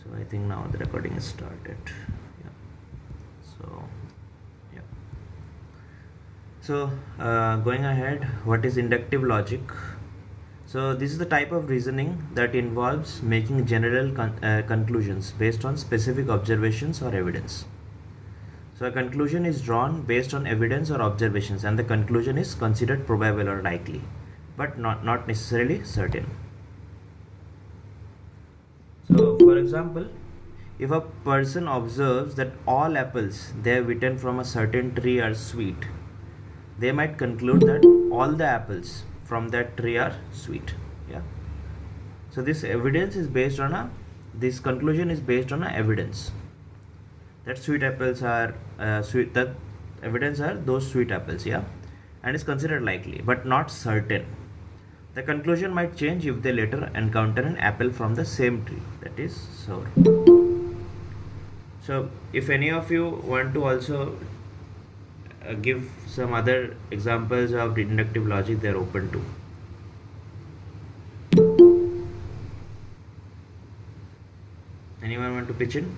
So I think now the recording is started. Yeah. So yeah. So going ahead, what is inductive logic? So this is the type of reasoning that involves making general conclusions based on specific observations or evidence. So a conclusion is drawn based on evidence or observations, and the conclusion is considered probable or likely, but not necessarily certain. So for example, if a person observes that all apples they have eaten from a certain tree are sweet, they might conclude that all the apples from that tree are sweet. Yeah. So this evidence is based on this conclusion is based on evidence that sweet apples are sweet. That evidence are those sweet apples. Yeah, and is considered likely, but not certain. The conclusion might change if they later encounter an apple from the same tree that is sour. So if any of you want to also give some other examples of inductive logic, they are open to. Anyone want to pitch in?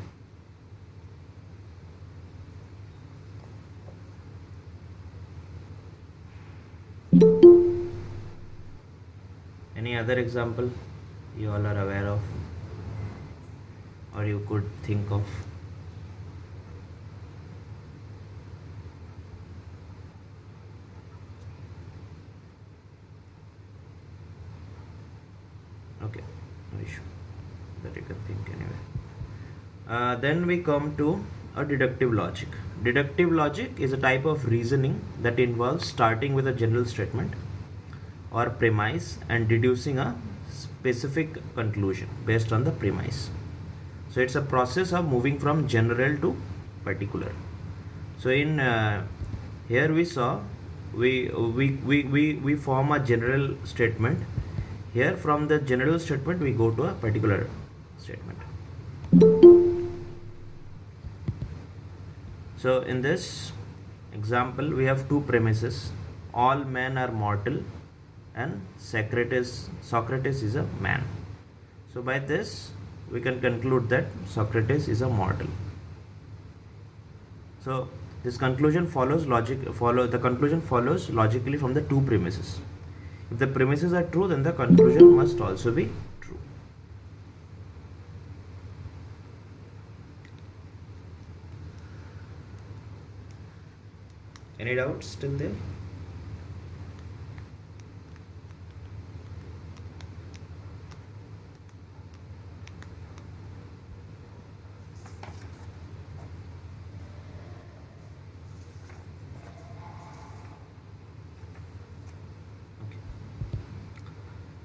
Any other example you all are aware of or you could think of? Okay, no issue. That you can think anyway. Then we come to a deductive logic. Deductive logic is a type of reasoning that involves starting with a general statement or premise and deducing a specific conclusion based on the premise. So it's a process of moving from general to particular. So in here we saw we form a general statement. Here from the general statement we go to a particular statement. So in this example we have two premises: all men are mortal and Socrates is a man. So by this we can conclude that Socrates is a mortal. So this conclusion follows the conclusion follows logically from the two premises. If the premises are true, then the conclusion must also be true. Any doubts still there?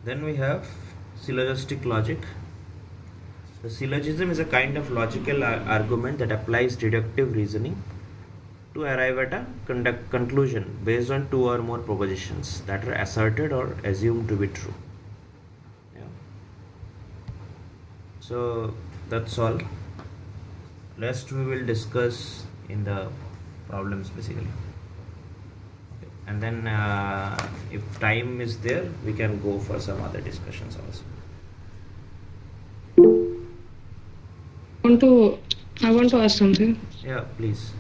Then we have syllogistic logic. The syllogism is a kind of logical argument that applies deductive reasoning to arrive at a conclusion based on two or more propositions that are asserted or assumed to be true. Yeah. So that's all. Rest we will discuss in the problems basically. And then if time is there we can go for some other discussions also. I want to ask something. Yeah, please.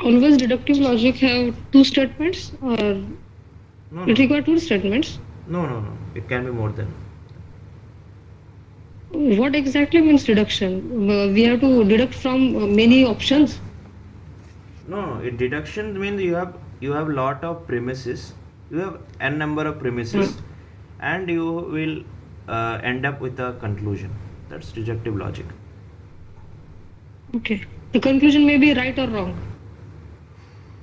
Always deductive logic have two statements or No, it require two statements? No, it can be more than. What exactly means deduction? We have to deduct from many options? No, deduction means you have lot of premises. You have n number of premises, and you will end up with a conclusion. That's deductive logic. Okay. The conclusion may be right or wrong.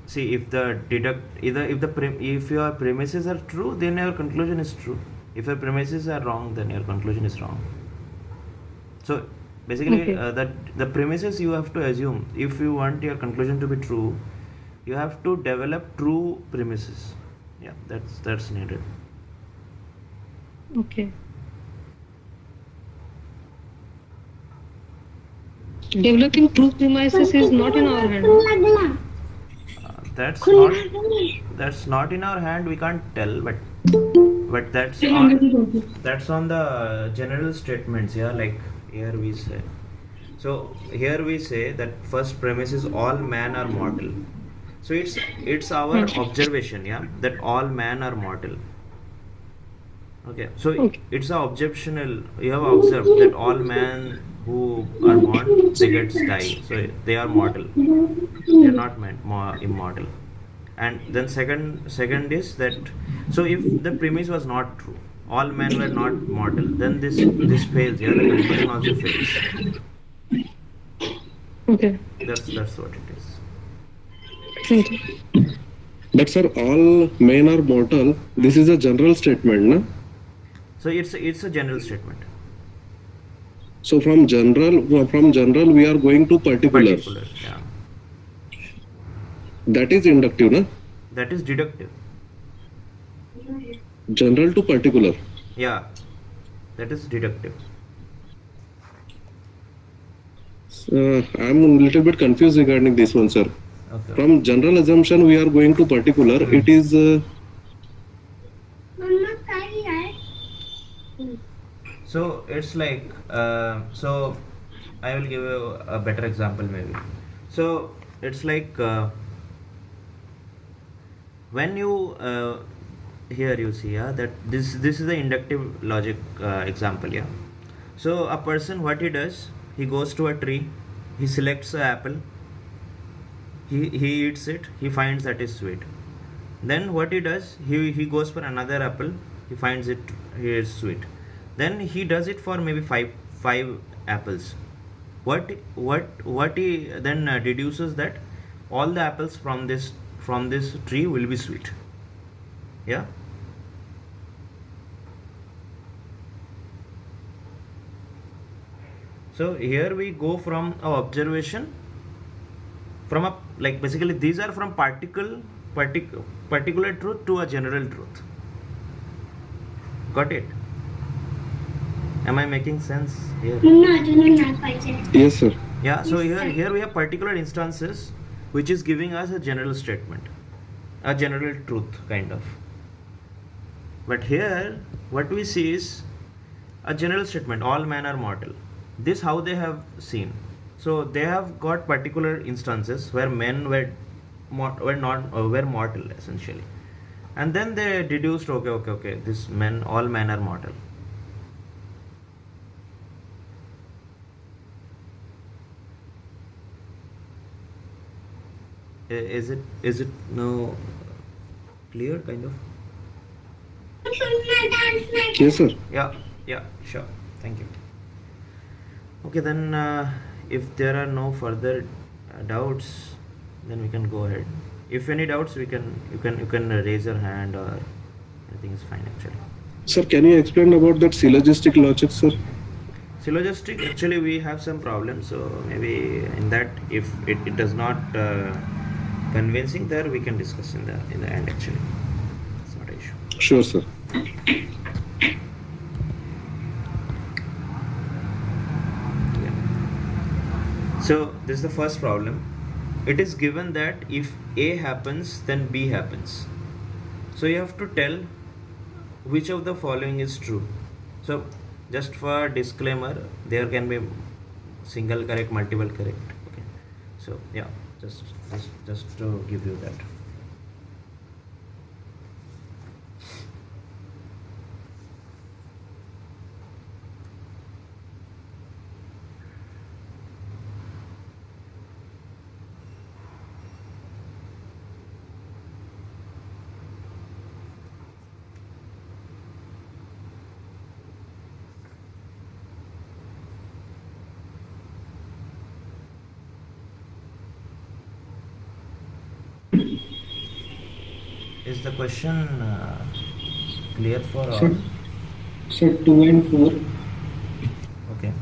See, if if your premises are true, then your conclusion is true. If your premises are wrong, then your conclusion is wrong. So basically, that the premises you have to assume. If you want your conclusion to be true, you have to develop true premises. Yeah, that's needed. Okay. Developing true premises is not in our hand. That's not in our hand. We can't tell, but but that's on the general statements. Yeah, like here we say. So here we say that first premise is all men are mortal. So it's our observation, yeah, that all men are mortal. Okay, so Okay. it's a objectional. You have observed that all men who are born, they get die. So they are mortal. They are not immortal. And then second is that, so if the premise was not true, all men were not mortal, then this fails. Yeah, the conclusion also fails. Okay. That's what it is. Okay. But sir, all men are mortal. This is a general statement, na? So it's a general statement. So from general, we are going to particular. Particular, yeah. That is inductive, na? That is deductive. General to particular. Yeah, that is deductive. I'm a little bit confused regarding this one, sir. Okay. From general assumption, we are going to particular. It is. So it's like, so I will give you a better example maybe. So it's like, when you here you see, yeah, that this is the inductive logic example, yeah. So a person, what he does, he goes to a tree, he selects an apple, he eats it, he finds that is sweet. Then what he does, he goes for another apple, he finds it he is sweet. Then he does it for maybe five apples. What he then deduces that all the apples from this tree will be sweet. Yeah. So here we go from a observation, from a, like, basically these are from particular truth to a general truth. Got it? Am I making sense here? Yes, sir. Yeah, so here we have particular instances which is giving us a general statement, a general truth kind of. But here what we see is a general statement, all men are mortal. This how they have seen. So they have got particular instances where men were mortal essentially. And then they deduced, okay, this men, all men are mortal. Is it now clear kind of? Yes, sir. Yeah, sure, thank you. Okay, then if there are no further doubts, then we can go ahead. If any doubts, you can raise your hand, or anything is fine actually. Sir, can you explain about that syllogistic logic, sir? Syllogistic, actually we have some problems, so maybe in that, if it does not convincing, there we can discuss in the end actually. It's not an issue. Sure, sir. So this is the first problem. It is given that if A happens, then B happens. So you have to tell which of the following is true. So just for disclaimer, there can be single correct, multiple correct. Okay. So yeah, just to give you that. Is the question clear for all? Sir, 2 and 4. Okay.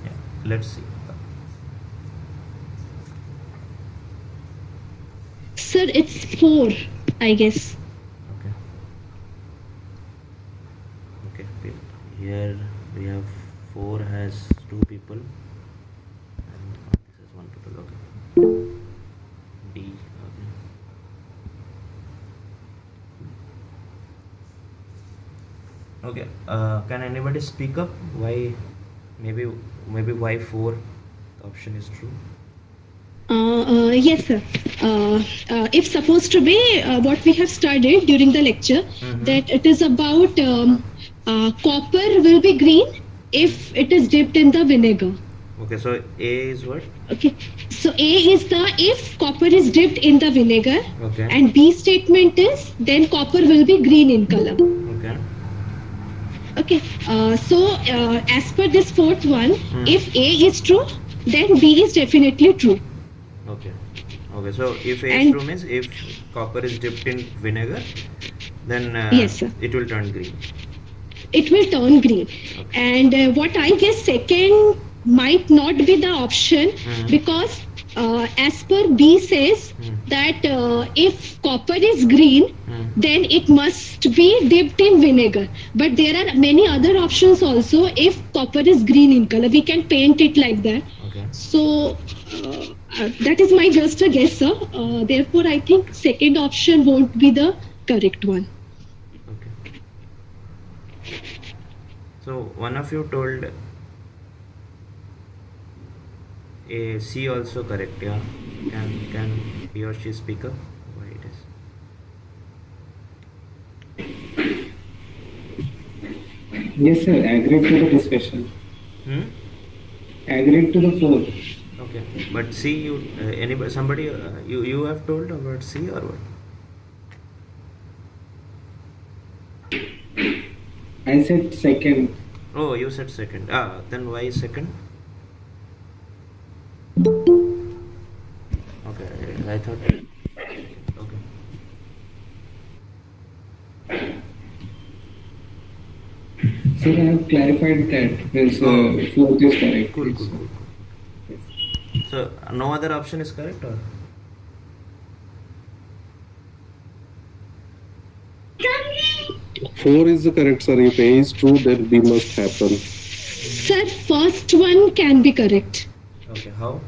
Yeah. Let's see. Sir, it's 4, I guess. Okay. Okay. Here we have 4 has 2 people, and this is 1 people. Okay. D. Okay. Okay. Can anybody speak up? Why? Maybe maybe why four? The option is true. Yes, sir. If supposed to be what we have studied during the lecture, Mm-hmm. that it is about copper will be green if it is dipped in the vinegar. Okay. So A is what? Okay. So A is the if copper is dipped in the vinegar, Okay. and B statement is then copper will be green in color. Okay. Okay. As per this fourth one, Mm. if A is true, then B is definitely true. Okay. Okay. So if A is And true means if copper is dipped in vinegar, then yes, sir. it will turn green. It will turn green. Okay. And what I guess second might not be the option because as per B says that if copper is green, then it must be dipped in vinegar. But there are many other options also. If copper is green in color, we can paint it like that. Okay. So that is my just a guess, sir. Therefore, I think second option won't be the correct one. Okay. So one of you told A C also correct, yeah. Can he or she speak up? Why it is? Yes, sir. Agreed to the discussion. Hmm? Agreed to the fourth. Okay. But C, you anybody somebody you have told about C or what? I said second. Oh, you said second. Ah, then why second? Okay, I thought. Okay. So I have clarified that means Oh. fourth is correct. Cool, Yes, cool, sir. cool. So no other option is correct or? Four is the correct, sir. If A is true, then B must happen. Sir, first one can be correct. Okay, how?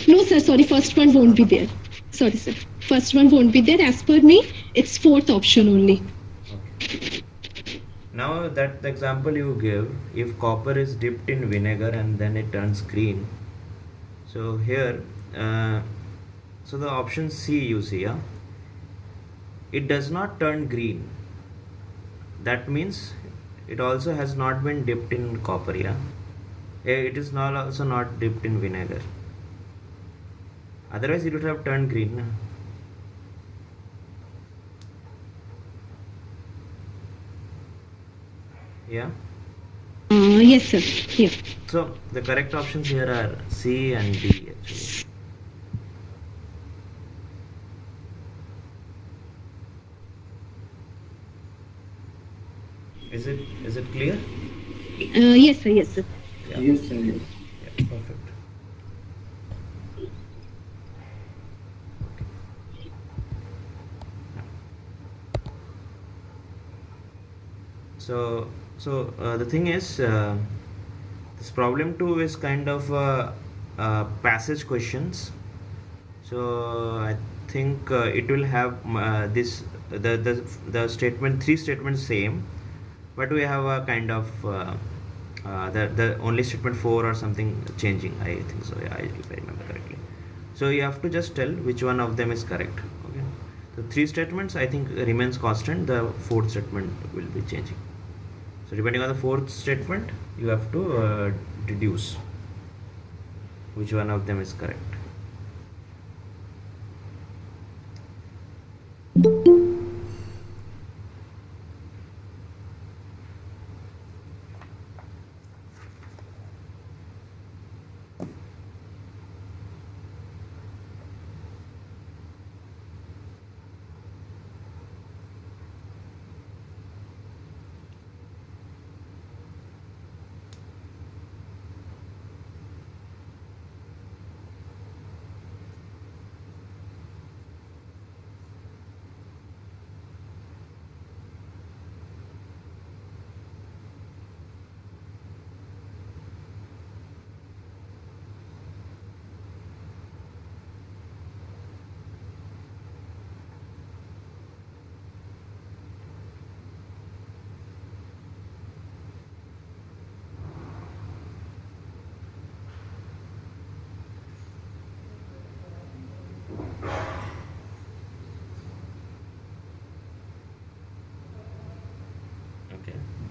No, sir, sorry, first one won't be there. Sorry, sir. First one won't be there. As per me, it's fourth option only. Okay. Now that the example you give, if copper is dipped in vinegar and then it turns green. So here, so the option C you see, yeah, it does not turn green. That means it also has not been dipped in copper, yeah. It is not also not dipped in vinegar. Otherwise, it would have turned green. Na? Yeah. Yes, sir. Yeah. So the correct options here are C and D actually. Is it clear? Yes, sir. Yes, sir. Yeah. Yes, sir. Yes. Yeah, perfect. So the thing is, this problem 2 is kind of passage questions. So I think it will have this the statement three statements same, but we have a kind of the only statement 4 or something changing. I think so. Yeah, if I remember correctly. So you have to just tell which one of them is correct. Okay. The three statements I think remains constant. The fourth statement will be changing. So depending on the fourth statement, you have to deduce which one of them is correct.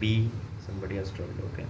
B. Somebody has told. Okay.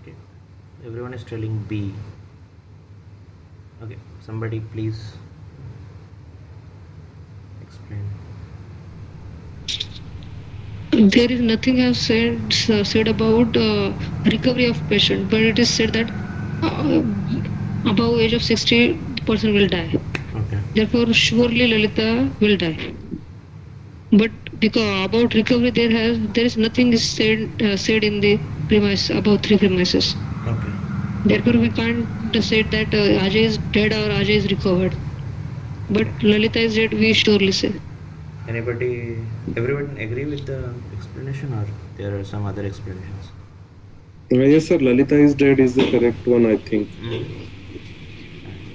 Okay. Everyone is telling B. Okay. Somebody please explain. There is nothing I've said about recovery of patient, but it is said that above age of 60, the person will die. Okay. Therefore, surely Lalita will die. But because about recovery, there is nothing is said in the premise about three premises. Okay. Therefore, we can't say that Ajay is dead or Ajay is recovered. But Lalita is dead, we surely say. Everyone agree with the explanation, or there are some other explanations? Yes, sir. Lalita is dead is the correct one, I think.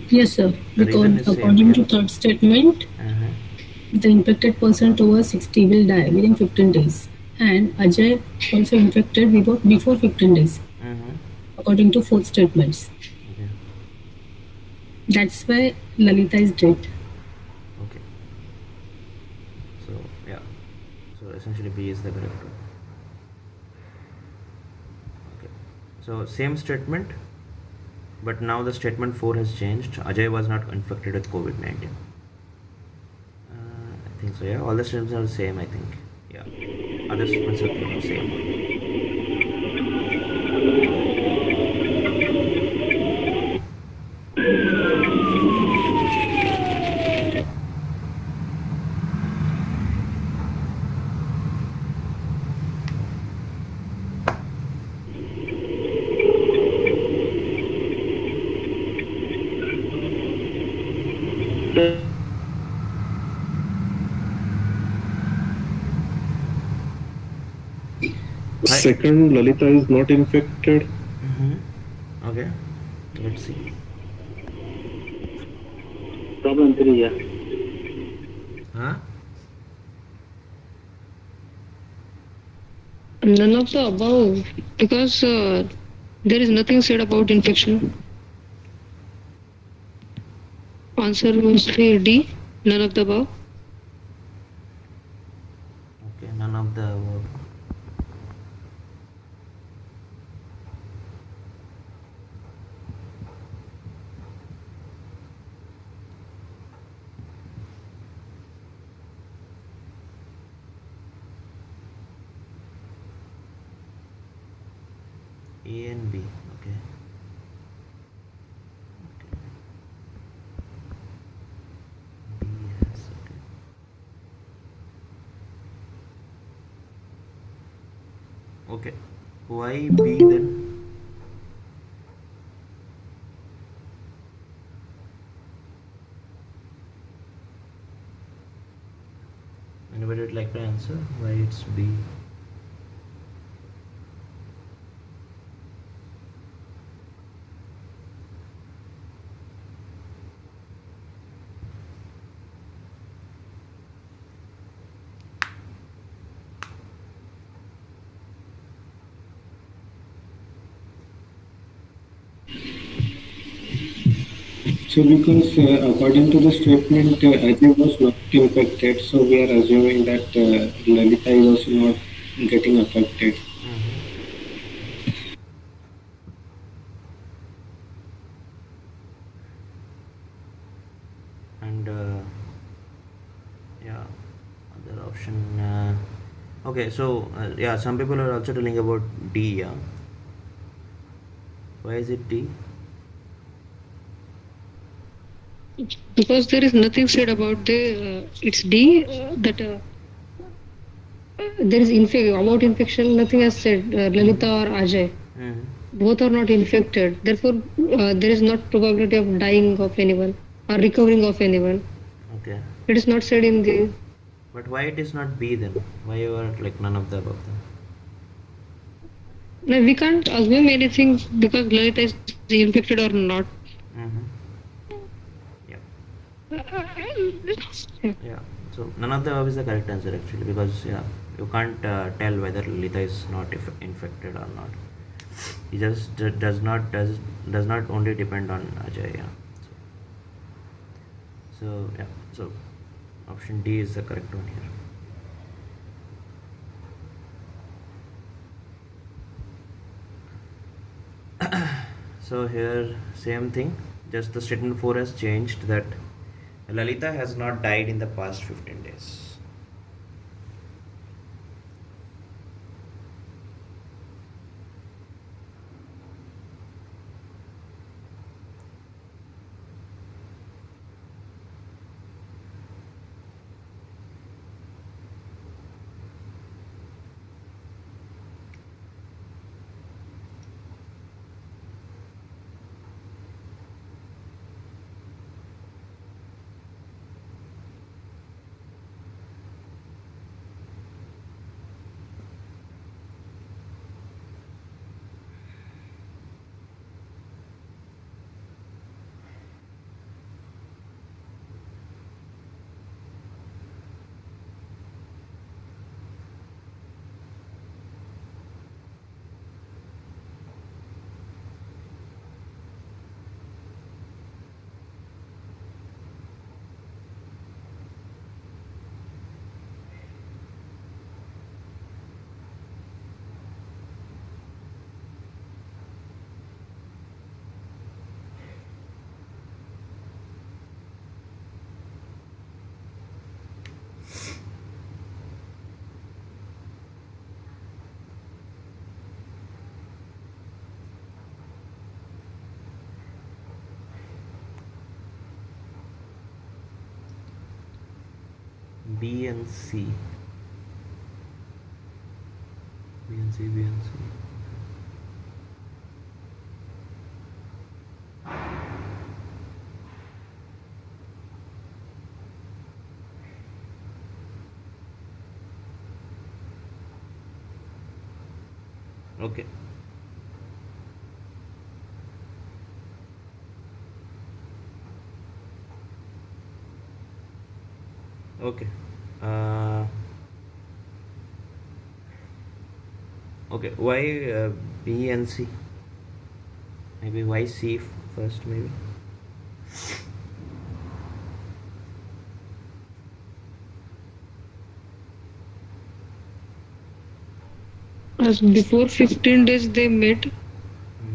Yes, sir. The reason Because is same, according to yeah. third statement, the infected person towards 60 will die within 15 days. And Ajay also infected before 15 days, according to fourth statements. Okay. That's why Lalita is dead. Okay. So yeah. So essentially B is the correct one. Okay. So same statement, but now the statement 4 has changed. Ajay was not infected with COVID-19. I think so. Yeah. All the statements are the same. I think. Yeah. Other statements are the same. Second, Lalita is not infected. Okay. Let's see. Problem 3, yeah. Huh? None of the above, because there is nothing said about infection. Answer must be D, none of the above. Okay, none of the above. A and B. Okay. B has, okay. Why B then? Anybody would like to answer why it's B? So because according to the statement, Ajay was not infected, so we are assuming that Lalita is also not getting affected. And yeah, other option. Okay, so yeah, some people are also telling about D. Yeah, why is it D? Because there is nothing said about the it's D that there is about infection. Nothing has said Lalita or Ajay. Both are not infected. Therefore, there is not probability of dying of anyone or recovering of anyone. Okay. It is not said in the. But why it is not B then? Why you are like none of the above then? No, we can't assume anything because Lalita is infected or not. Yeah. So none of the above is the correct answer actually, because yeah, you can't tell whether Lalita is not infected or not. He just does not only depend on Ajay. Yeah. So yeah. So option D is the correct one here. So here same thing, just the statement 4 has changed, that Lalita has not died in the past 15 days. B and C. B and C, B and C. Okay. Okay. Okay. Why B and C? Maybe why C first? Maybe. As before 15 days they met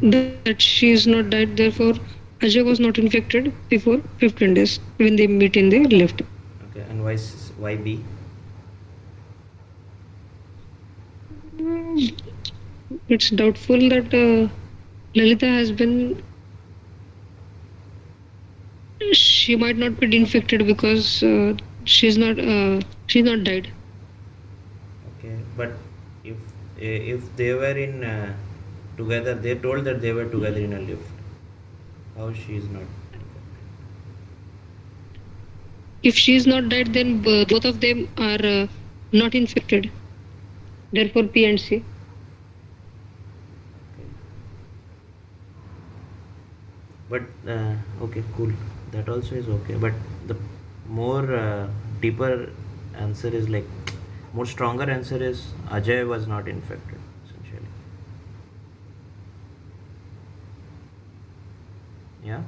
that she is not died. Therefore, Ajay was not infected before 15 days when they meet in the lift. Okay. And why B? it's doubtful that Lalita has been. She might not be infected because she's not died. Okay, but if they were in together, they told that they were together in a lift. How she is not? If she is not dead, then both of them are not infected. Therefore, P and C. Okay. But okay, cool. That also is okay. But the more deeper answer is like more stronger answer is Ajay was not infected essentially. Yeah.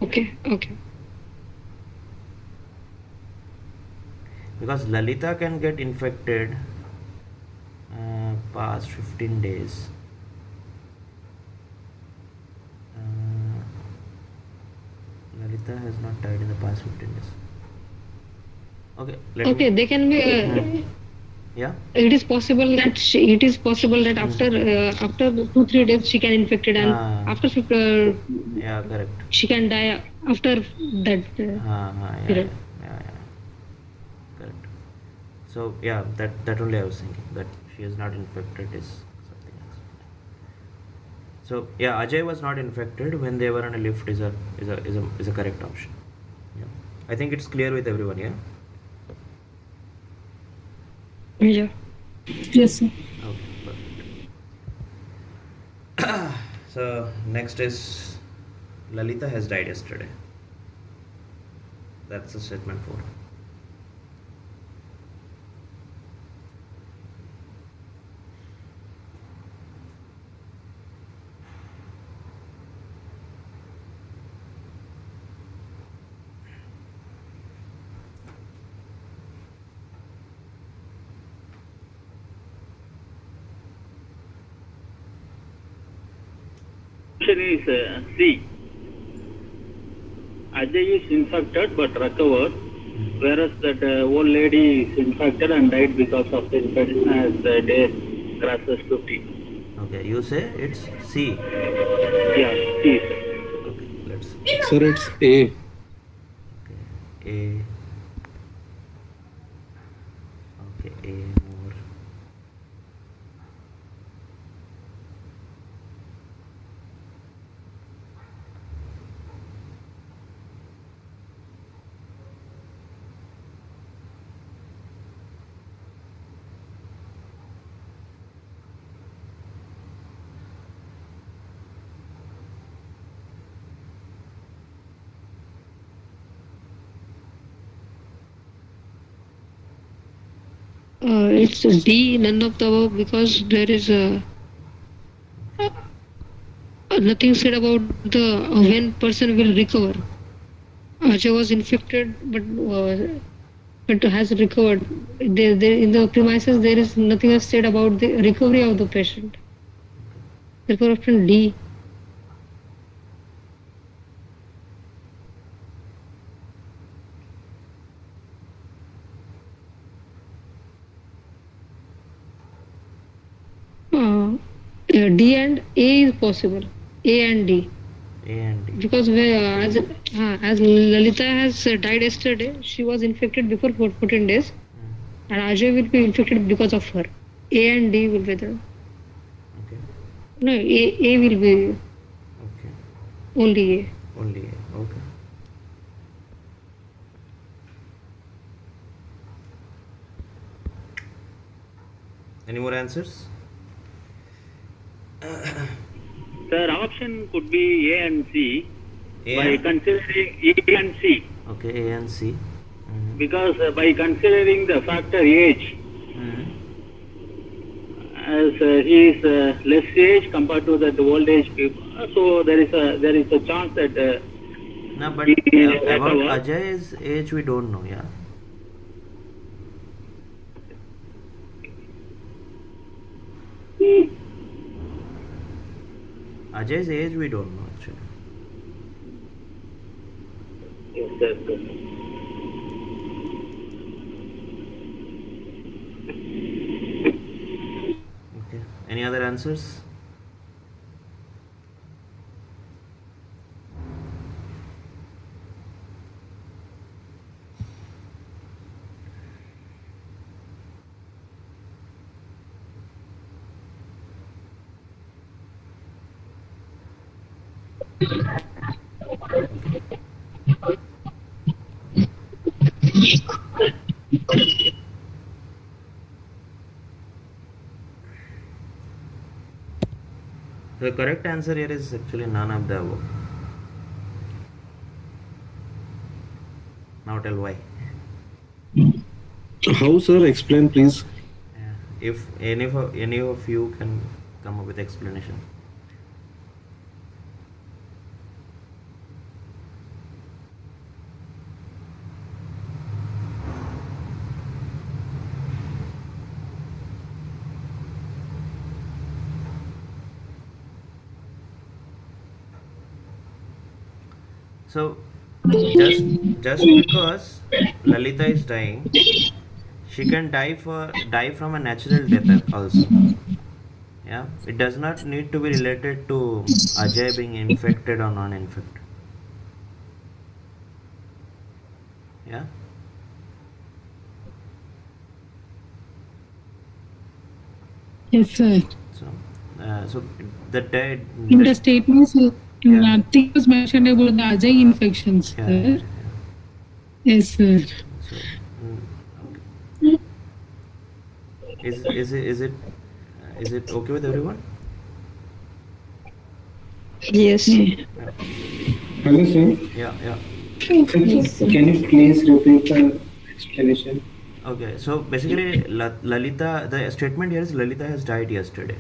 Okay. Because Lalita can get infected past 15 days. Lalita has not died in the past 15 days. Okay, Okay, they can be. Yeah. It is possible that after 2-3 days she can infected, and after Yeah, correct. she can die after that period. Yeah. Correct. So yeah, that only I was thinking, that she is not infected is something else. So yeah, Ajay was not infected when they were on a lift is a correct option. Yeah. I think it's clear with everyone, yeah? Yeah. Yes, sir. Okay, perfect. So next is Lalita has died yesterday. That's the statement 4. Option is C. Ajay is infected but recovered, whereas that old lady is infected and died because of the infection as the day crosses 50. Okay, you say it's C. Yeah, C. Okay, let's see. Sir, it's A. Okay, A. Okay, A more. It's D, none of the above, because there is nothing said about the when person will recover. Ajay was infected, but has recovered. There in the premises there is nothing else said about the recovery of the patient. Therefore, option D. D and A is possible. A and D. A and D. Because as Lalita has died yesterday, she was infected before 14 days, and Ajay will be infected because of her. A and D will be there. Okay. No, A will be Okay. only A. Only A. Okay. Any more answers? Sir, option could be A and C A by and- considering A and C. Okay, A and C. Because by considering the factor age, as he is less age compared to the old age people, so there is a chance that No, but he will about recover. Ajay's age we don't know, yeah. Ajay's age we don't know actually. Yes, sir. Okay. Any other other answers? The correct answer here is actually none of the above. Now tell why. How, sir? Explain, please. If any of you can come up with explanation. So just because Lalita is dying, she can die from a natural death also. Yeah, it does not need to be related to Ajay being infected or non-infected. Yeah. Yes, sir. So the dead. In the statements, nothing was mentioned about the Ajay infections, Yeah, sir. yeah. Yes, sir. So, okay. Is it okay with everyone? Yes. Hello, sir. Yeah. Can you please repeat the explanation? Okay, so basically Lalita, the statement here is Lalita has died yesterday,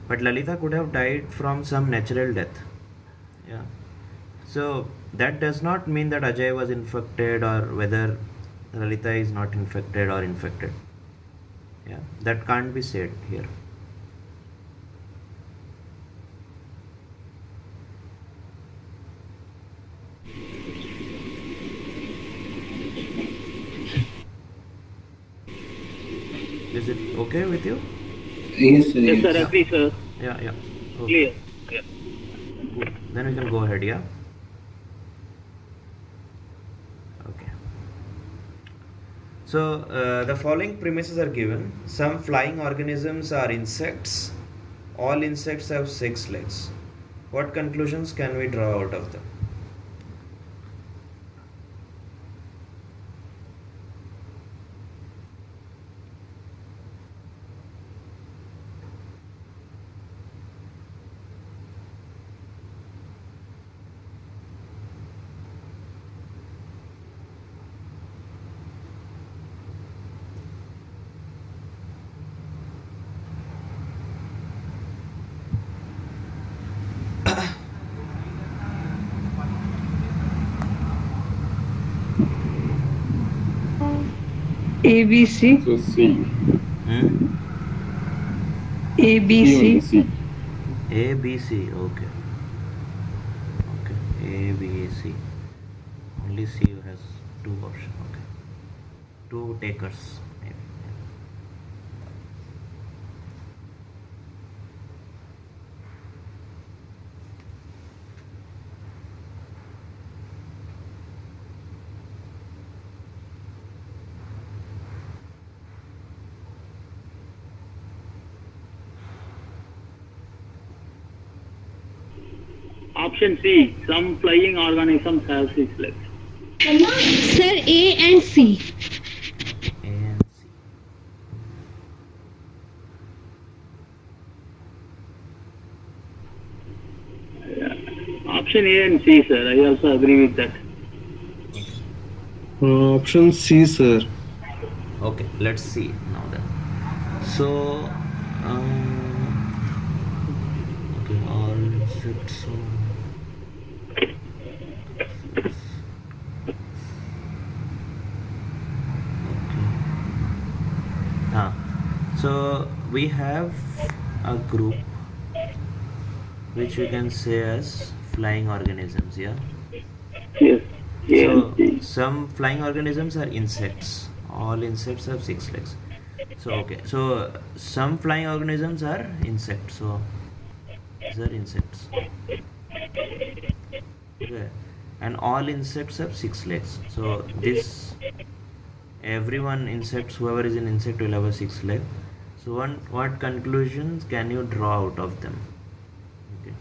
but Lalita could have died from some natural death. Yeah, so that does not mean that Ajay was infected or whether Lalita is not infected or infected. Yeah, that can't be said here. Is it okay with you? Yes, sir. Yes, sir. Agree, sir. Yeah. Okay. Clear. Good. Then we can go ahead. Yeah. Okay. So the following premises are given. Some flying organisms are insects. All insects have 6 legs. What conclusions can we draw out of them? ABC. So C. ABC. A, B, C. Okay. A, B, C. Only C has 2 options. Okay. 2 takers. Maybe. Option C. Some flying organisms have 6 legs. Sir, A and C. A and C. Option A and C, sir. I also agree with that. Option C, sir. Okay, let's see now then. So, okay, all insects. So we have a group which we can say as flying organisms. Yeah. Yes. A and So C. some flying organisms are insects. All insects have 6 legs. So okay, so some flying organisms are insects. So these are insects. Okay, and all insects have 6 legs. So this everyone insects whoever is an insect will have a 6 leg. So what conclusions can you draw out of them? Okay,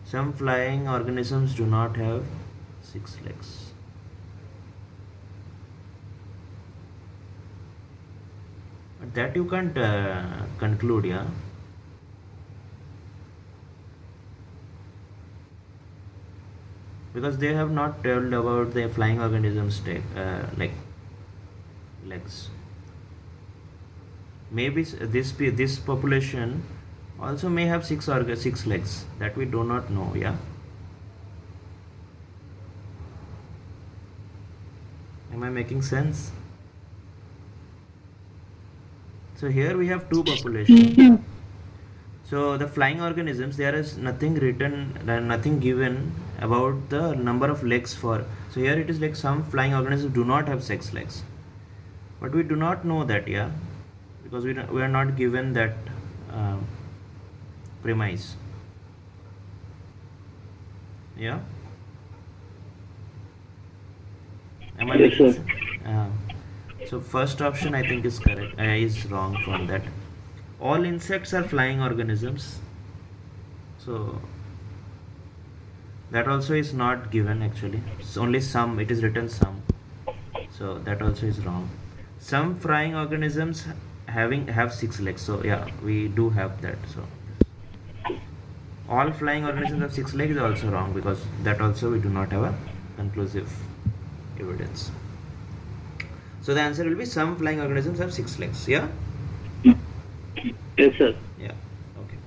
some flying organisms do not have 6 legs. But that you can't conclude, yeah. Because they have not told about the flying organisms like legs. Maybe this population also may have 6 legs that we do not know, yeah. Am I making sense? So here we have two populations. So the flying organisms, there is nothing written, nothing given about the number of legs for. So here it is like some flying organisms do not have 6 legs, but we do not know that, yeah, because we are not given that uh, premise, yeah. Am I Yes, making sir. sense? So first option I think is correct. Is wrong from that. All insects are flying organisms. So that also is not given actually. It's only some. It is written some. So that also is wrong. Some flying organisms have 6 legs. So yeah, we do have that. So all flying organisms have 6 legs is also wrong because that also we do not have a conclusive evidence. So the answer will be some flying organisms have 6 legs. Yeah. Yes, sir. Yeah. Okay.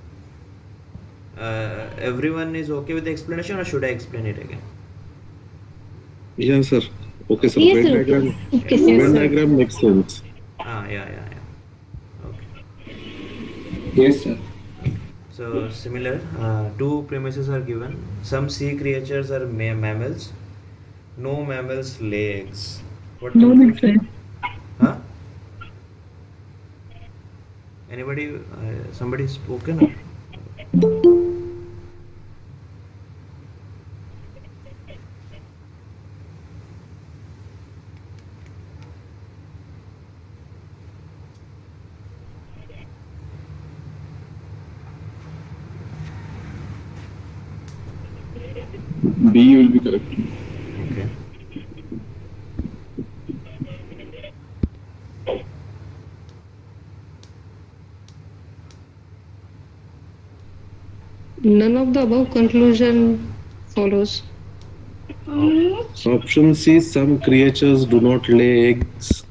Everyone is okay with the explanation, or should I explain it again? Yeah, sir. Okay, sir. Yes, Venn sir. diagram. Okay, Venn sir. diagram makes sense. Yeah. Okay. Yes, sir. So similar, two premises are given. Some sea creatures are mammals. No mammals lay eggs. What No conclusion? difference. Huh? Anybody? Somebody spoken? B will be correct. Okay. None of the above conclusion follows. Option C, some creatures do not lay eggs.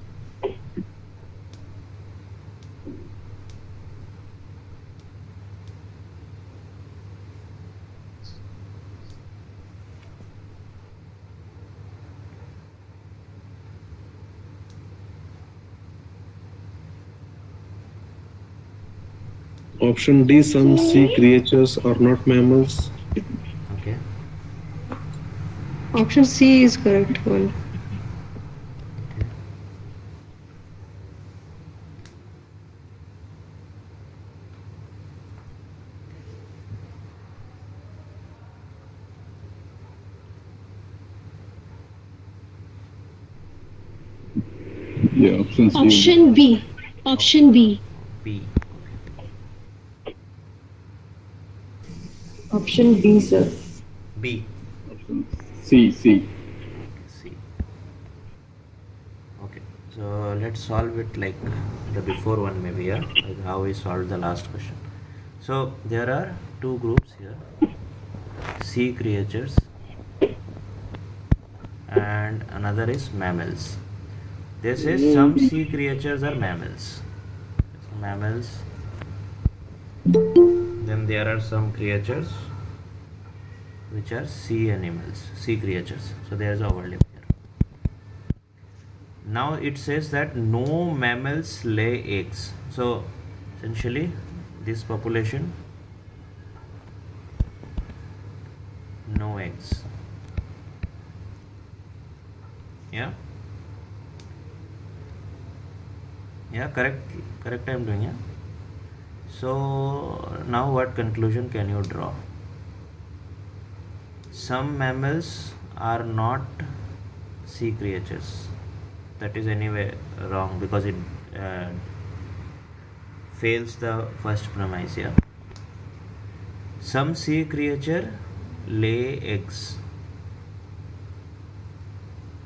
Option D, some sea creatures are not mammals. Okay. Option C is correct one. Okay. Yeah, option C. Option B. Option B. B. Option B, sir. B. C. C. Okay. So let's solve it like the before one maybe, yeah, like how we solved the last question. So there are two groups here: sea creatures and another is mammals. This is some sea creatures are mammals. Mammals. Then there are some creatures which are sea animals, sea creatures. So there is a overlap here. Now it says that no mammals lay eggs. So essentially this population, no eggs. Yeah. Yeah, correct I'm doing. Yeah. So now what conclusion can you draw? Some mammals are not sea creatures. That is anyway wrong because it uh, fails the first premise. Yeah. Some sea creature lay eggs.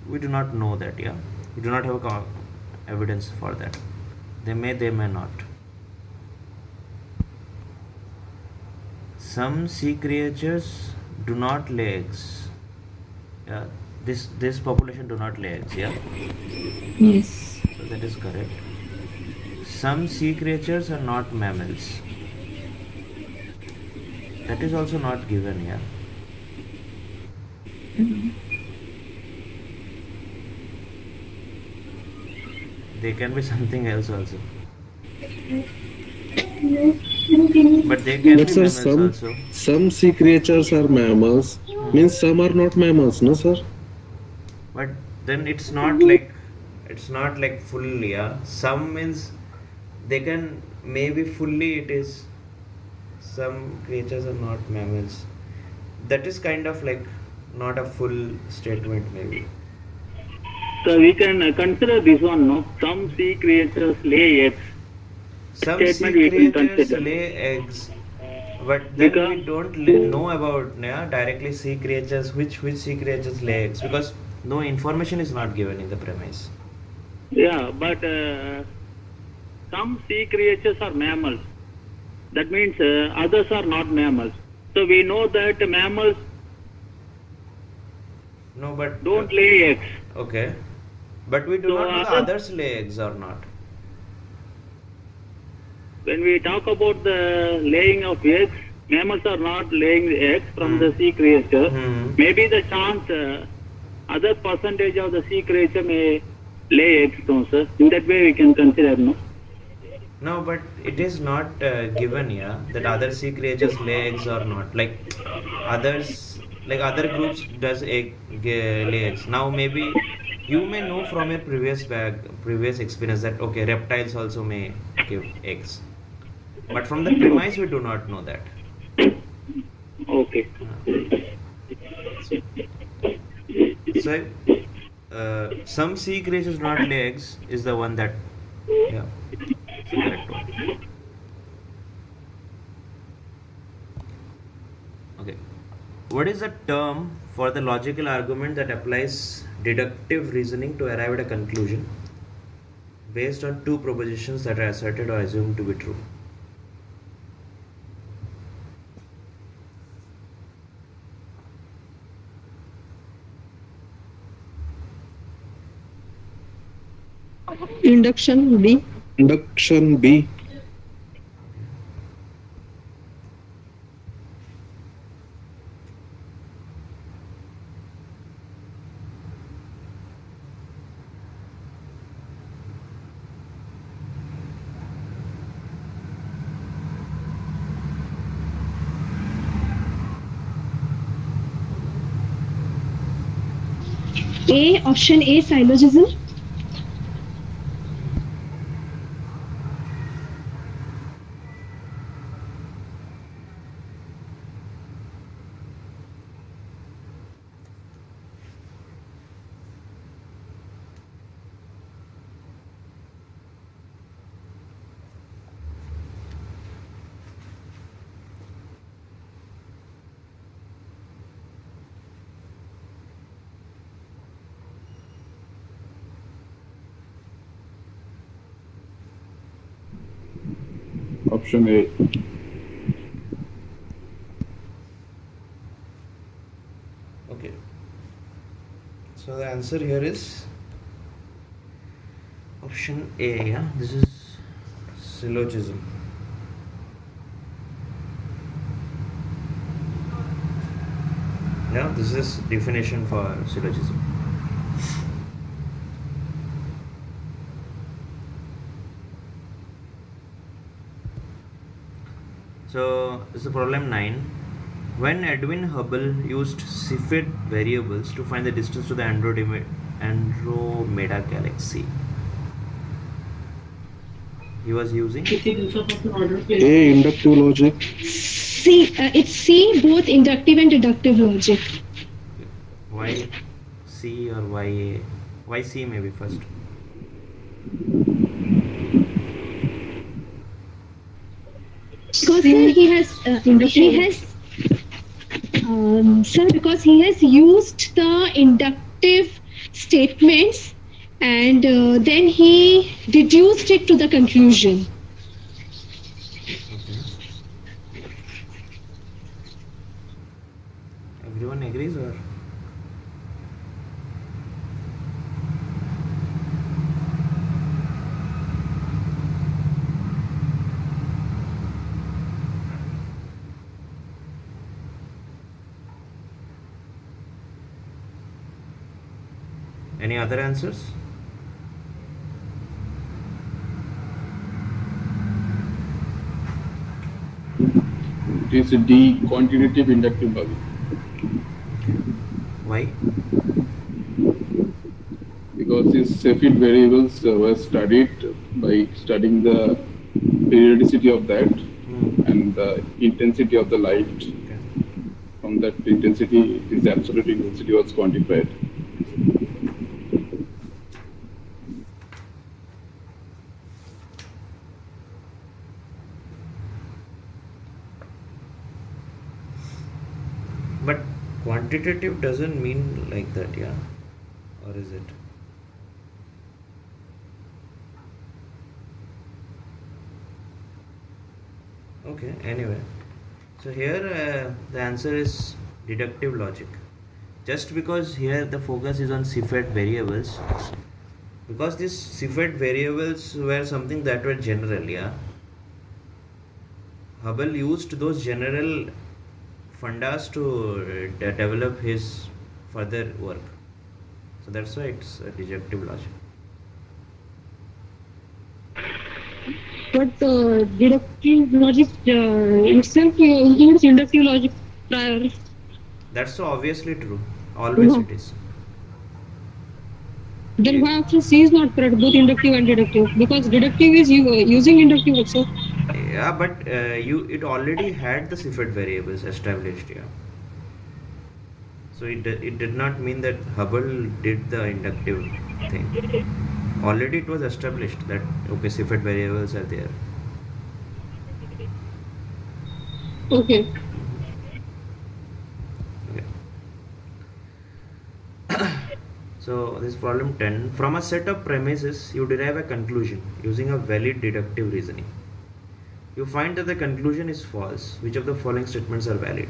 We do not know that. Yeah, we do not have evidence for that. They may not. Some sea creatures do not lay eggs. Yeah, this population do not lay eggs. Yeah, Yes. so that is correct. Some sea creatures are not mammals. That is also not given here. They can be something else also. But they can But be sir, mammals also. some sea creatures are mammals. Means some are not mammals, no sir? But then it's not like fully. Yeah, some means they can maybe fully. It is some creatures are not mammals. That is kind of like not a full statement maybe. So we can consider this one, no? Some sea creatures lay eggs. Some sea Statement we can creatures consider. lay eggs, but then Because- we don't know about directly sea creatures which sea creatures lay eggs because no information is not given in the premise. Yeah, but some sea creatures are mammals. That means others are not mammals. So we know that mammals No, but don't lay eggs. okay, but we do So not know the other- others lay eggs or not. When we talk about the laying of eggs, mammals are not laying the eggs from the sea creature. Maybe the chance other percentage of the sea creature may lay eggs, no, sir. In that way we can consider, no? No, but it is not given here that other sea creatures lay eggs or not. Like other groups does lay eggs. Now maybe you may know from your previous experience that okay, reptiles also may give eggs, but from the premise we do not know that. Okay. So some sea creatures do not lay eggs is the one that yeah. It's the correct one. Okay. What is the term for the logical argument that applies deductive reasoning to arrive at a conclusion based on two propositions that are asserted or assumed to be true? Induction B. Induction B. A, option A, syllogism. Option A. Okay. So the answer here is option A. Yeah, this is syllogism. Yeah, this is definition for syllogism. So this is problem 9. When Edwin Hubble used Cepheid variables to find the distance to the Andromeda galaxy, he was using? A, inductive logic. C, it's C, both inductive and deductive logic. Why C or why A? Why C maybe first? Because because he has used the inductive statements and then he deduced it to the conclusion. Okay. Everyone agrees or? Any other answers? It is D, quantitative inductive logic. Why? Because these Cepheid variables were studied by studying the periodicity of that and the intensity of the light. Okay. From that intensity, this absolute intensity was quantified. But quantitative doesn't mean like that, yeah? Or is it? Okay, anyway. So here the answer is deductive logic. Just because here the focus is on Cepheid variables, because these Cepheid variables were something that were general, yeah? Hubble used those general fundas to develop his further work. So that's why it's a deductive logic. But deductive logic itself includes inductive logic prior. That's so obviously true. Always it is. Then why option C is not correct, both inductive and deductive? Because deductive is using inductive also. Yeah, but it already had the Cepheid variables established, yeah. So it did not mean that Hubble did the inductive thing. Already it was established that okay, Cepheid variables are there. Okay. So this is problem 10. From a set of premises, you derive a conclusion using a valid deductive reasoning. You find that the conclusion is false. Which of the following statements are valid?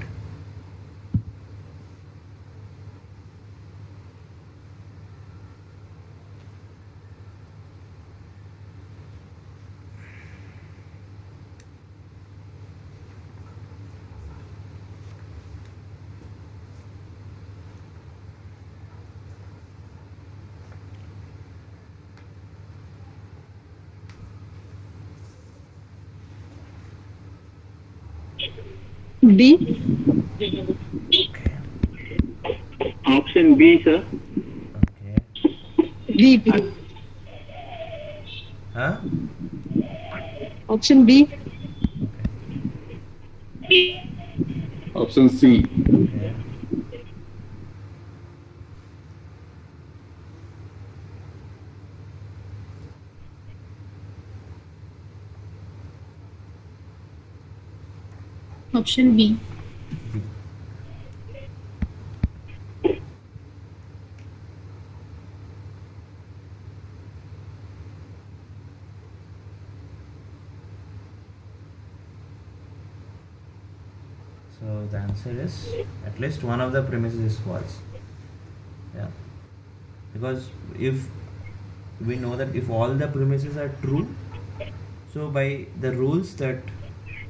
B. Option B, sir. Okay. B. Huh? Option B. Okay. Option C. Okay. Option B. So the answer is at least one of the premises is false. Yeah. Because if we know that if all the premises are true, so by the rules that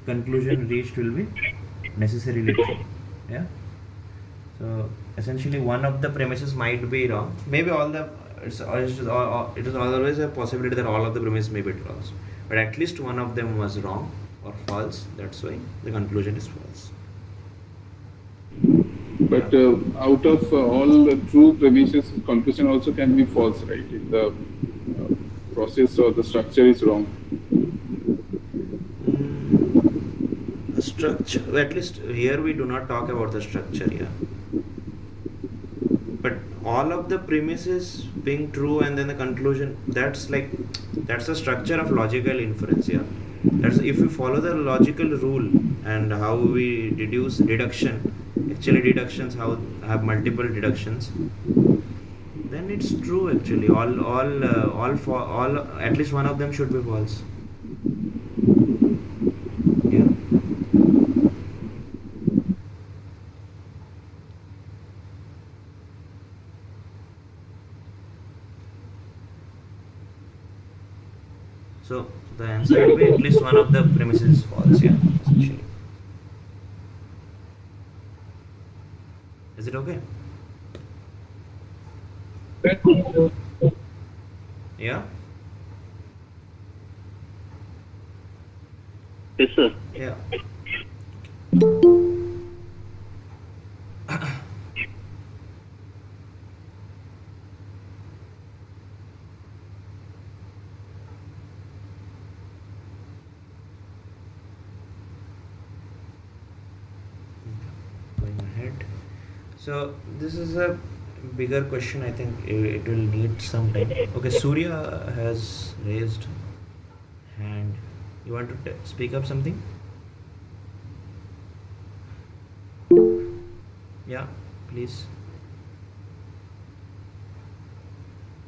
conclusion reached will be necessarily true. Yeah. So essentially one of the premises might be wrong. Maybe all the it is always a possibility that all of the premises may be wrong. But at least one of them was wrong or false. That's why the conclusion is false. But out of all the true premises, conclusion also can be false, right? If the process or the structure is wrong. structure, at least here we do not talk about the structure here, but all of the premises being true and then the conclusion, that's the structure of logical inference. Yeah, that's if we follow the logical rule and how we deduce deduction, actually deductions how have multiple deductions, then it's true. Actually all at least one of them should be false. Yeah. So the answer will be at least one of the premises is false. Yeah, essentially. Is it okay? Yeah. Yes, sir. Yeah. Going ahead. So this is a bigger question. I think it will need some time. Okay, Surya has raised hand. You want to speak up something? Yeah, please.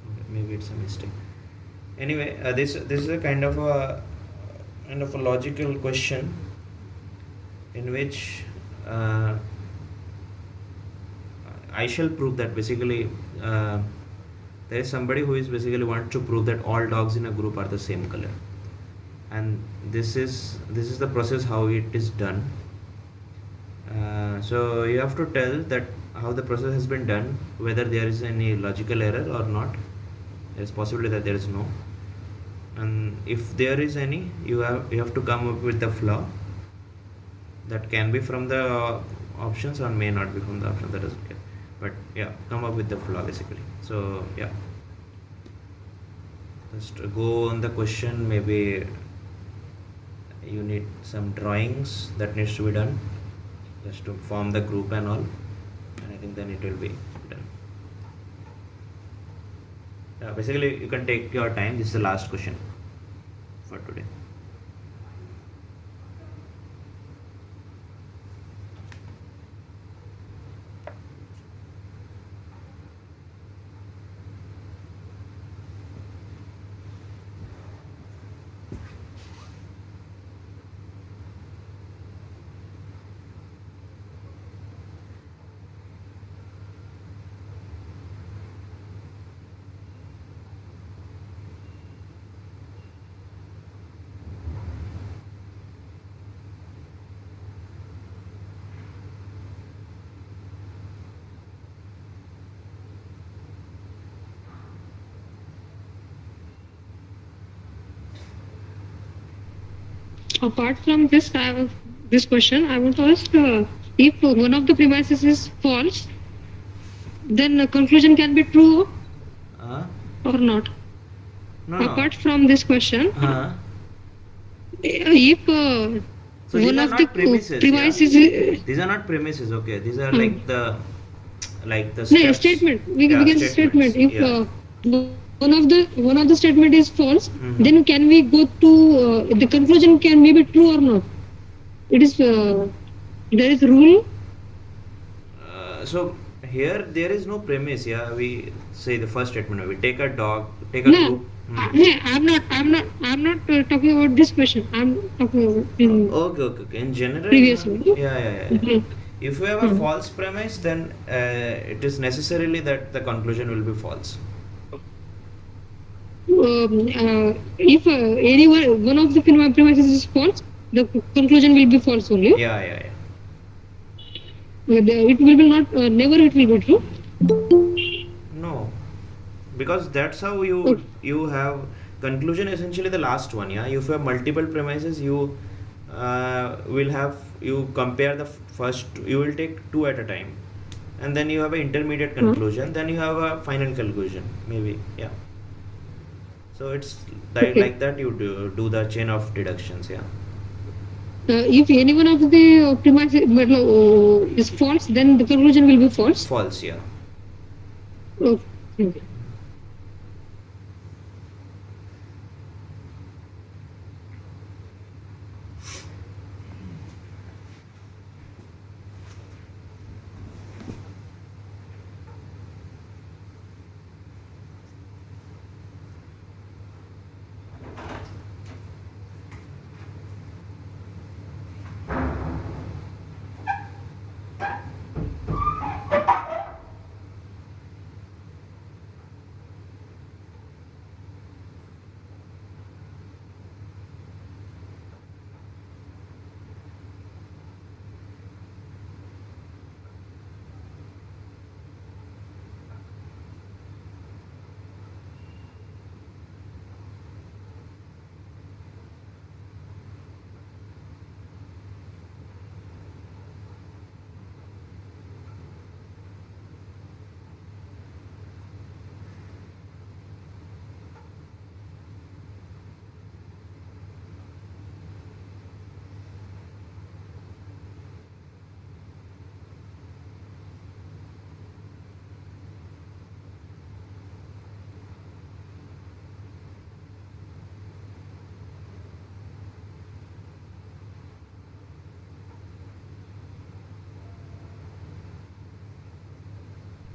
Okay, maybe it's a mistake. Anyway, this is a kind of a logical question in which I shall prove that basically there is somebody who is basically wants to prove that all dogs in a group are the same color, and this is the process how it is done. So you have to tell that how the process has been done, whether there is any logical error or not. There is possibility that there is no, and if there is any, you have to come up with the flaw that can be from the options or may not be from the option. That doesn't care, but yeah, come up with the flaw basically. So yeah, just go on the question. Maybe you need some drawings that needs to be done just to form the group and all, and I think then it will be done. Basically you can take your time. This is the last question for today. Apart from this, this question, I want to ask if one of the premises is false, then the conclusion can be true or not. No. Apart from this question, if so one of the premises, premises, these are not premises. Okay, these are like the steps. Statement. We can say statement. If one of the statement is false, then can we go to the conclusion can be true or not? It is there is rule. So here there is no premise. Yeah, we say the first statement. We take a dog, take a group. I'm not talking about this question. I'm talking about okay. In general, previously. Yeah. If we have a false premise, then it is necessarily that the conclusion will be false. If one of the premises is false, the conclusion will be false only. Yeah. It will be not. Never it will be true. No, because that's how you have conclusion. Essentially, the last one. Yeah, if you have multiple premises, you will have compare the first. You will take two at a time, and then you have an intermediate conclusion. Then you have a final conclusion. Maybe So it's like that you do the chain of deductions. Yeah. if any one of the premises is false, then the conclusion will be false. False, yeah. Okay.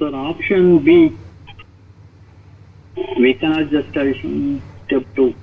So option B, we cannot just tell step 2.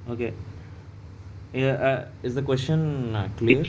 Okay. Yeah, is the question clear?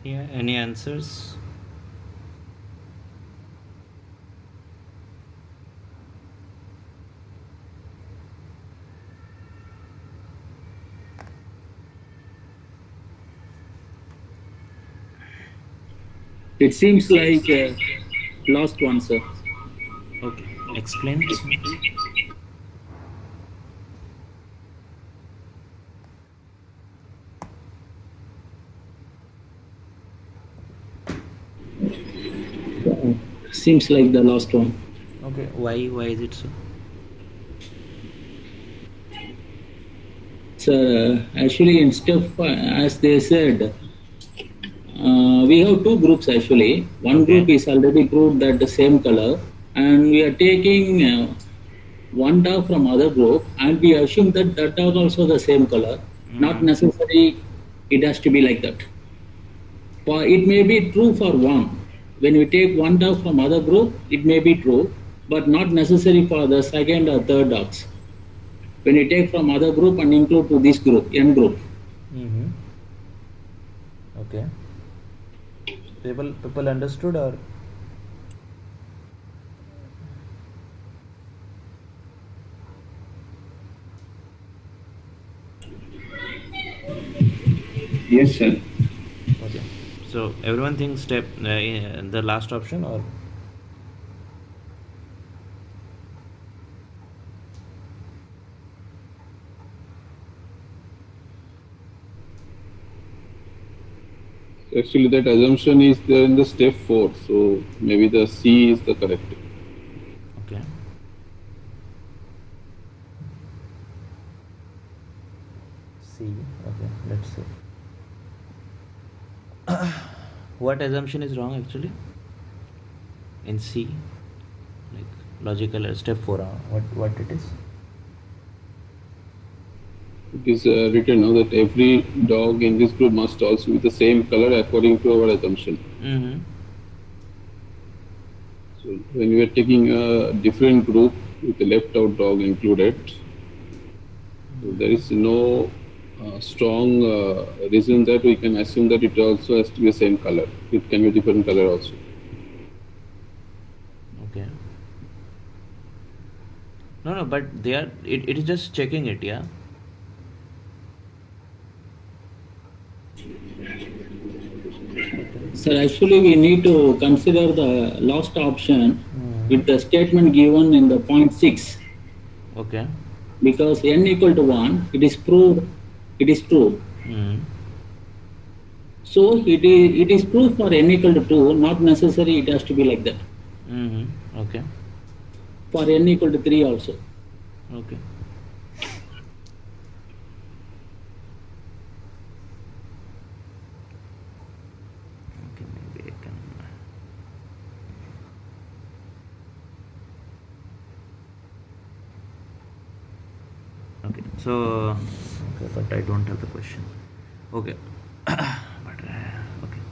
Yeah, any answers? It seems like last one, sir. Okay, explain. Seems like the last one. Okay, why is it so? So actually, in step, as they said, we have two groups actually. One Okay. group is already proved that the same color, and we are taking one dog from other group, and we assume that that dog also the same color. Not necessary. It has to be like that. For it may be true for one. When we take one dog from other group, it may be true, but not necessary for the second or third dogs. When you take from other group and include to this group, N group. Mm-hmm. Okay. People understood or? Yes, sir. Okay. So everyone thinks step the last option or? Actually, that assumption is there in the step 4, so maybe the C is the correct. Okay. C. Okay, let's see. What assumption is wrong actually? In C, like logical step 4. What it is? It is written now that every dog in this group must also be the same color according to our assumption. Mm-hmm. So when we are taking a different group with the left out dog included, so there is no strong reason that we can assume that it also has to be the same color. It can be different color also. Okay. No, but they are. It is just checking it, yeah. So actually we need to consider the last option with the statement given in the point 6. Okay. Because n equal to 1, it is proved, it is true. So it is true for n equal to 2, not necessary it has to be like that. Okay. For n equal to 3 also. Okay. Okay, maybe I can. Okay, so okay, but I don't have the question. Okay, but okay.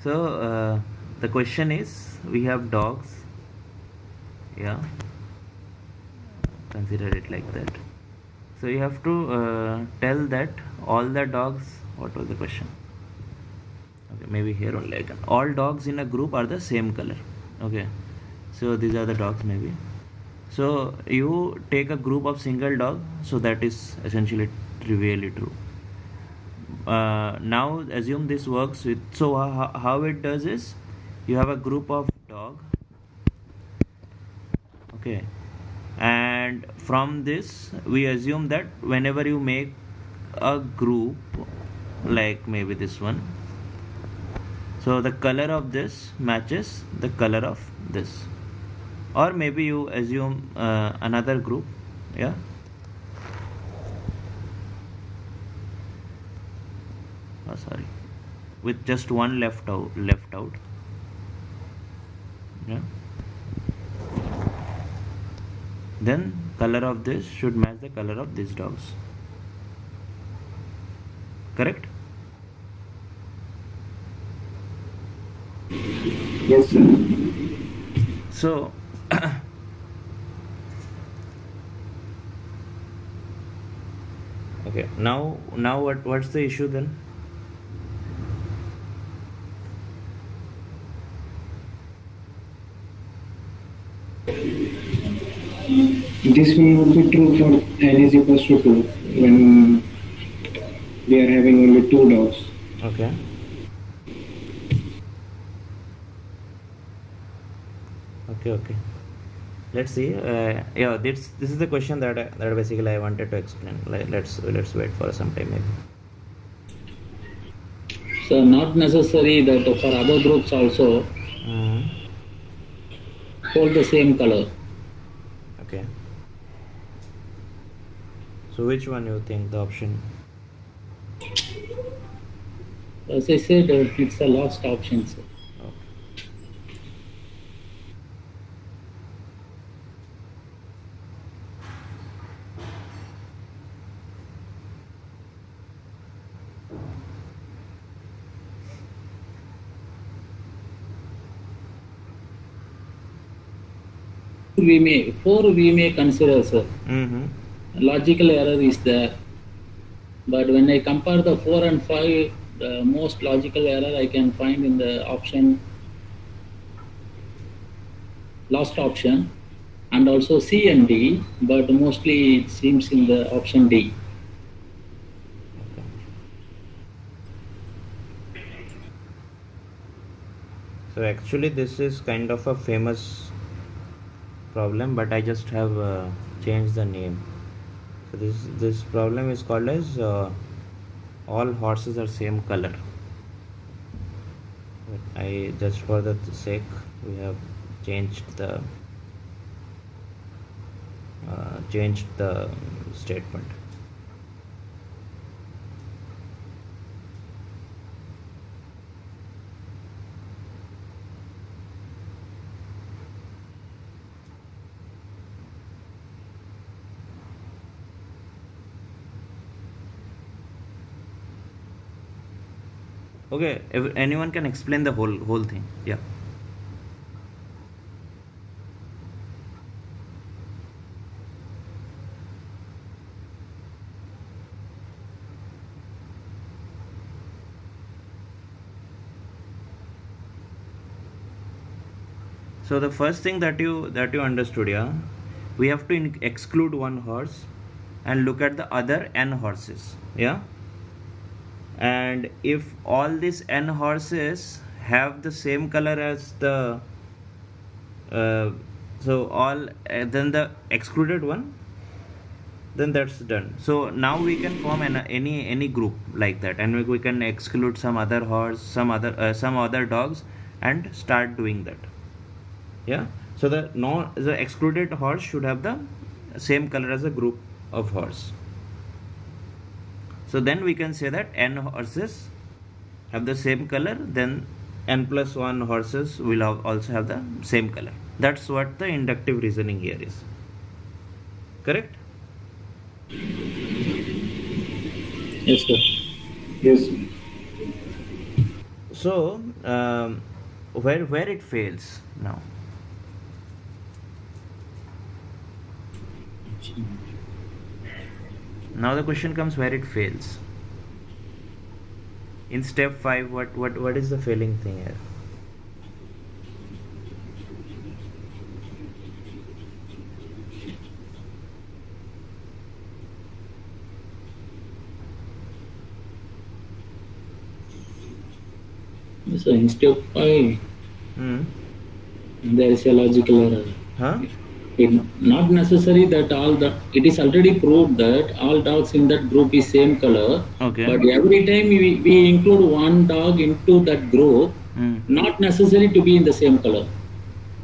So the question is, we have dogs. Yeah, consider it like that. So you have to tell that all the dogs. What was the question? Okay, maybe here only I can. All dogs in a group are the same color. Okay, so these are the dogs maybe. So you take a group of single dog, so that is essentially trivially true. Now assume this works with, so how it does is, you have a group of dog, okay, and from this we assume that whenever you make a group like maybe this one, so the color of this matches the color of this, or maybe you assume another group, yeah. Oh, sorry, with just one left out, yeah. Then color of this should match the color of these dogs, correct? Yes, sir. So okay, now what's the issue then? This will not be true for n is equals to 2 when we are having only 2 dogs. Okay. Okay. Let's see. Yeah, this is the question that basically I wanted to explain. Let's wait for some time maybe. So not necessary that for other groups also hold the same color. Okay. So which one you think the option? As I said, it's the last option, sir. We may consider, sir. Logical error is there, but when I compare the 4 and 5, the most logical error I can find in the option, last option, and also C and D, but mostly it seems in the option D. So actually this is kind of a famous problem, but I just have changed the name. So this problem is called as all horses are same color. But I just for the sake we have changed the statement. Okay, if anyone can explain the whole thing. Yeah. So the first thing that you understood, yeah, we have to exclude one horse and look at the other n horses, yeah. And if all these n horses have the same color as the then the excluded one, then that's done. So now we can form any group like that, and we can exclude some other horse, some other dogs, and start doing that. Yeah. So the excluded horse should have the same color as a group of horse. So then we can say that n horses have the same color, then n plus 1 horses will also have the same color. That's what the inductive reasoning here is. Correct? Yes, sir. Yes. So where it fails now? Now the question comes where it fails. In step 5, what is the failing thing here? So in step 5, there is a logical error. Huh? Not necessary that it is already proved that all dogs in that group is same color. Okay. But every time we include one dog into that group, not necessary to be in the same color.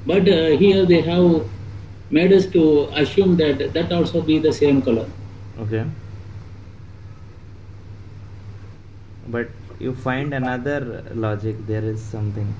But here they have made us to assume that also be the same color. Okay. But you find another logic, there is something.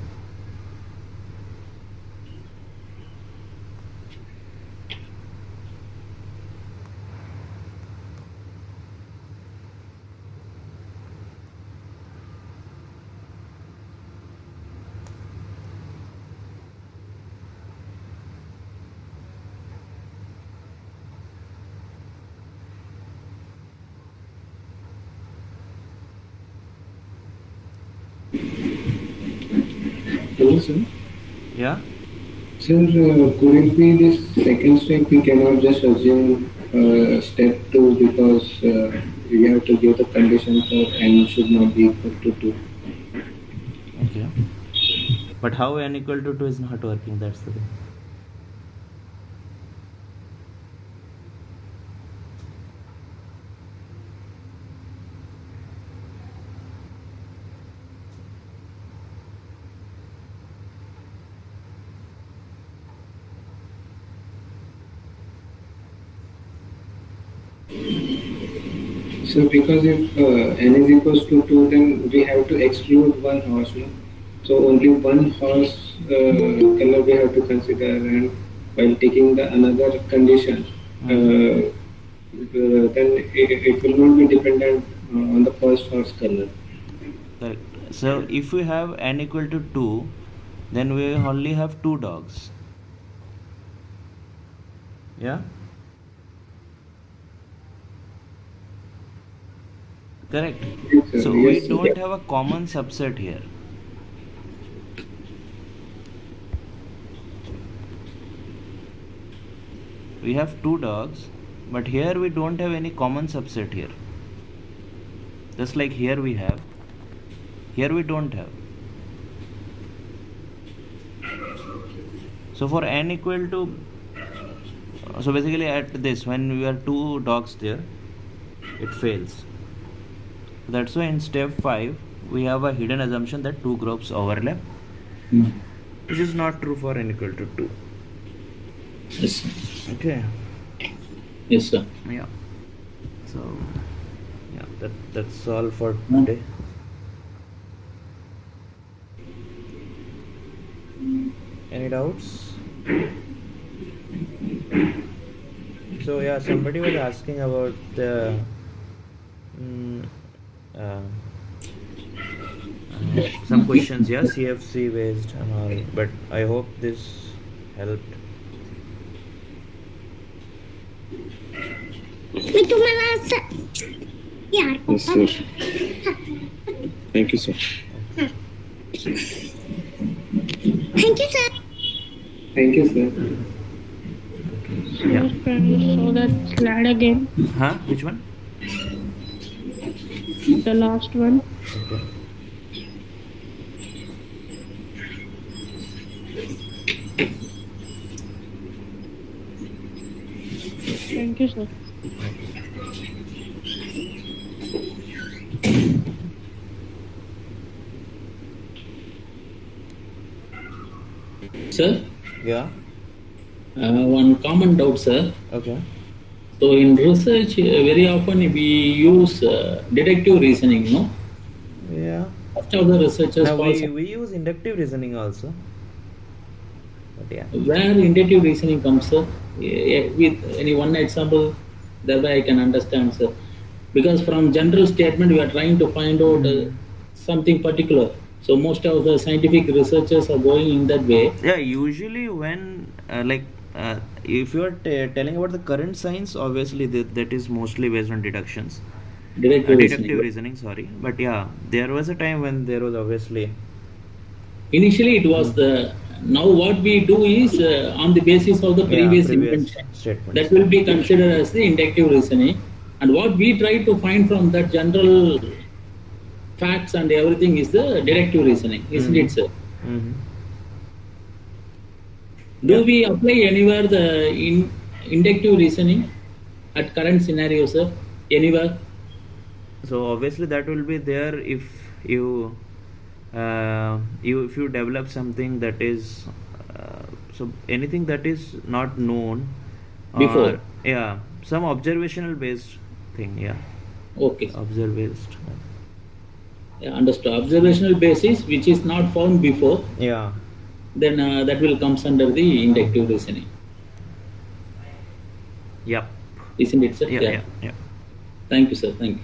Hello, sir. Yeah. Sir, could it be this second step? We cannot just assume step 2 because we have to give the condition for n should not be equal to 2. Okay. But how n equal to 2 is not working, that's the thing. So because if n is equals to 2, then we have to exclude one horse, no? So only one horse color we have to consider, and while taking the another condition, then it will not be dependent on the first horse color. Correct. So if we have n equal to 2, then we only have 2 dogs. Yeah? Correct. Yes, So yes, we don't have a common subset here. We have 2 dogs, but here we don't have any common subset here. Just like here we have. Here we don't have. So for n equal to, so basically at this, when we are 2 dogs there, it fails. That's why in step 5 we have a hidden assumption that 2 groups overlap, which is not true for n equal to 2. Yes, sir. Okay. Yes, sir. Yeah. So yeah, that's all for today. Any doubts? So yeah, somebody was asking about the some questions, yeah, CFC based and all, but I hope this helped. Yes, sir. Thank you, sir. Thank you, sir. Thank you, sir. Yeah. So that slide again, Huh? Which one? the last one. Okay. Thank you, sir. Sir, Yeah. one common doubt, sir. Okay. So in research, very often we use deductive reasoning, no? Yeah. Most of the researchers Now falls we use inductive reasoning also. But yeah. where inductive reasoning comes, sir. With any one example, thereby I can understand, sir. Because from general statement, we are trying to find out something particular. So most of the scientific researchers are going in that way. Yeah, usually when if you are telling about the current science, obviously that is mostly based on deductions. Deductive reasoning, sorry. But yeah, there was a time when there was obviously. Initially, it was the. Now what we do is on the basis of the previous invention. Statements. That will be considered as the inductive reasoning. And what we try to find from that general facts and everything is the deductive reasoning, isn't it, sir? Do we apply anywhere the inductive reasoning at current scenario, sir? Anywhere? So obviously that will be there if you if you develop something that is so anything that is not known Before. Yeah, some observational based thing. Yeah. Okay. Observe based. Yeah, understood. Observational basis which is not found before. Yeah. Then that will comes under the inductive reasoning. Yep. Isn't it, sir? Yeah. Thank you, sir. Thank you.